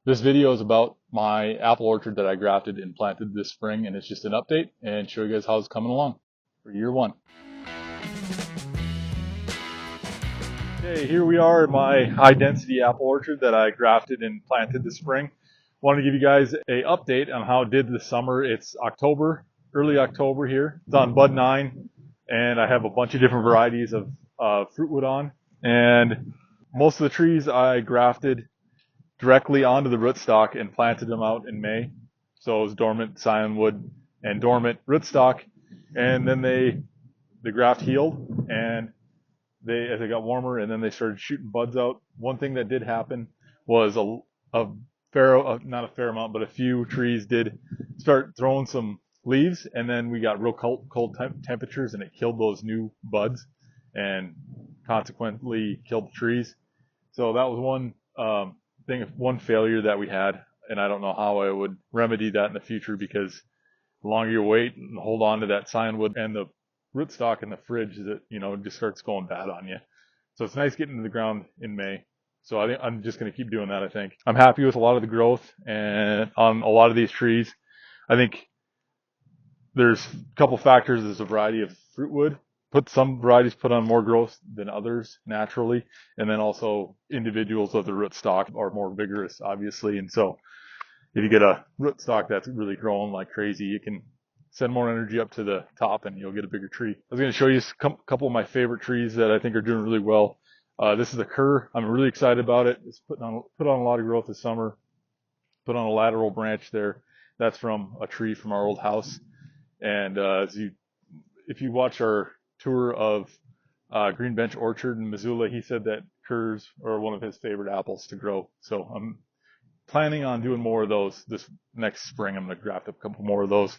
This video is about my apple orchard that I grafted and planted this spring, and it's just an update and show you guys how it's coming along for year one. Okay, here we are at my high density apple orchard that I grafted and planted this spring. Want to give you guys a update on how it did this summer. It's October, early October here. It's on bud 9, and I have a bunch of different varieties of fruitwood on. And most of the trees I grafted directly onto the rootstock and planted them out in May. So it was dormant scionwood and dormant rootstock, and then the graft healed, and as it got warmer, and then they started shooting buds out. One thing that did happen was not a fair amount, but a few trees did start throwing some leaves, and then we got real cold temperatures, and it killed those new buds, and consequently killed the trees. So that was one failure that we had, and I don't know how I would remedy that in the future, because the longer you wait and hold on to that scionwood and the rootstock in the fridge, that it just starts going bad on you. So it's nice getting to the ground in May. So I think I'm just going to keep doing that. I think I'm happy with a lot of the growth and on a lot of these trees. I think there's a couple factors. There's a variety of fruitwood. Some varieties put on more growth than others naturally, and then also individuals of the rootstock are more vigorous, obviously. And so if you get a rootstock that's really growing like crazy, you can send more energy up to the top and you'll get a bigger tree. I was going to show you a couple of my favorite trees that I think are doing really well. This is a Cur. I'm really excited about it. It's put on a lot of growth this summer. Put on a lateral branch there. That's from a tree from our old house. And if you watch our tour of Green Bench Orchard in Missoula, he said that Curs are one of his favorite apples to grow. So I'm planning on doing more of those this next spring. I'm going to graft up a couple more of those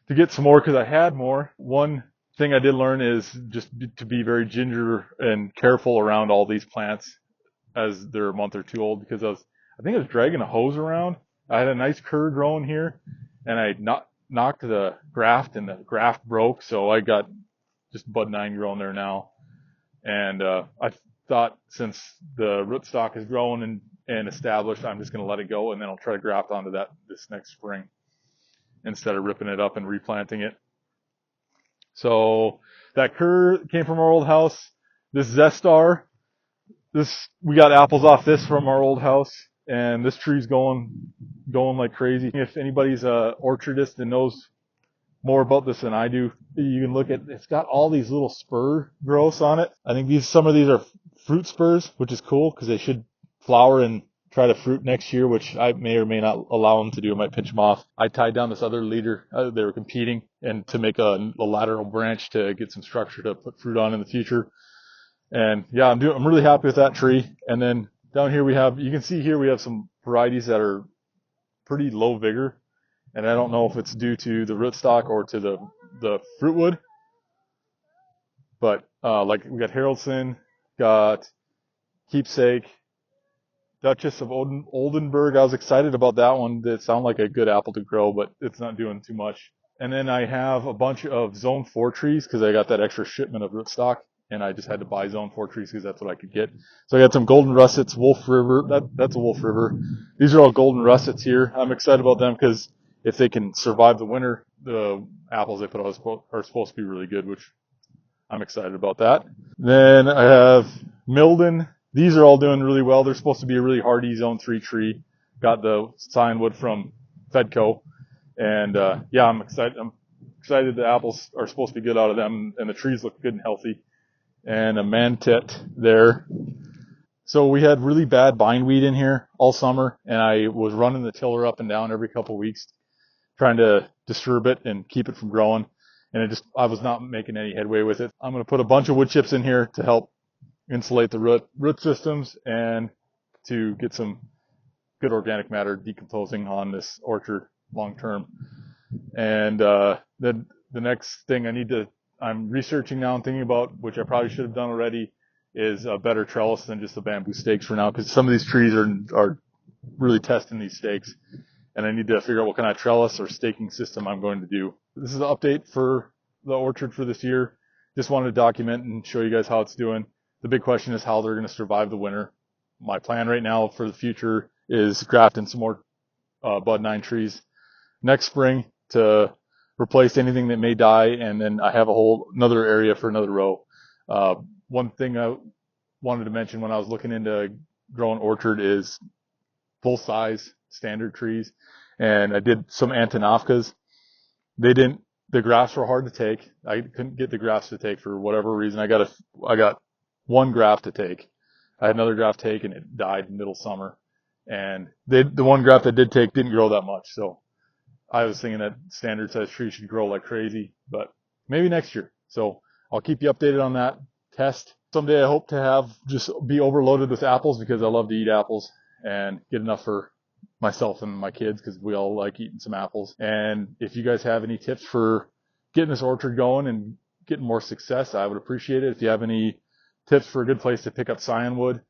to get some more, because I had more. One thing I did learn is just to be very ginger and careful around all these plants as they're a month or two old, because I think I was dragging a hose around. I had a nice Cur growing here, and I knocked the graft, and the graft broke, so I got just bud 9 growing there now. And I thought, since the rootstock is growing and established, I'm just going to let it go, and then I'll try to graft onto that this next spring instead of ripping it up and replanting it. So that Cur came from our old house. This Zestar, we got apples off this from our old house, and this tree's going like crazy. If anybody's a orchardist and knows more about this than I do, you can look at, it's got all these little spur growths on it. I think some of these are fruit spurs, which is cool because they should flower and try to fruit next year, which I may or may not allow them to do. I might pinch them off. I tied down this other leader. They were competing, and to make a lateral branch to get some structure to put fruit on in the future. And yeah, I'm really happy with that tree. And then down here you can see here we have some varieties that are pretty low vigor. And I don't know if it's due to the rootstock or to the fruitwood. But like we got Haraldson, got Keepsake, Duchess of Oldenburg. I was excited about that one. It sounded like a good apple to grow, but it's not doing too much. And then I have a bunch of Zone 4 trees because I got that extra shipment of rootstock, and I just had to buy Zone 4 trees because that's what I could get. So I got some golden russets, Wolf River. That's a Wolf River. These are all golden russets here. I'm excited about them because if they can survive the winter, the apples they put out are supposed to be really good, which I'm excited about that. Then I have Milden. These are all doing really well. They're supposed to be a really hardy Zone 3 tree. Got the scionwood from Fedco. And yeah, I'm excited. The apples are supposed to be good out of them, and the trees look good and healthy. And a Mantit there. So we had really bad bindweed in here all summer, and I was running the tiller up and down every couple of weeks, trying to disturb it and keep it from growing. And I was not making any headway with it. I'm going to put a bunch of wood chips in here to help insulate the root systems and to get some good organic matter decomposing on this orchard long term. And then the next thing I'm researching now and thinking about, which I probably should have done already, is a better trellis than just the bamboo stakes for now, because some of these trees are really testing these stakes, and I need to figure out what kind of trellis or staking system I'm going to do. This is an update for the orchard for this year. Just wanted to document and show you guys how it's doing. The big question is how they're going to survive the winter. My plan right now for the future is grafting some more bud 9 trees next spring to replace anything that may die, and then I have another area for another row. One thing I wanted to mention when I was looking into growing orchard is full size standard trees, and I did some Antonofkas. The grafts were hard to take. I couldn't get the grafts to take for whatever reason. I got one graft to take. I had another graft take and it died middle summer. And the one graft I did take didn't grow that much. So I was thinking that standard size trees should grow like crazy, but maybe next year. So I'll keep you updated on that test. Someday I hope to have just be overloaded with apples because I love to eat apples and get enough for myself and my kids because we all like eating some apples. And if you guys have any tips for getting this orchard going and getting more success, I would appreciate it. If you have any tips for a good place to pick up scionwood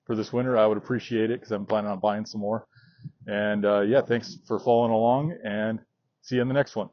for this winter, I would appreciate it because I'm planning on buying some more. And yeah, thanks for following along and see you in the next one.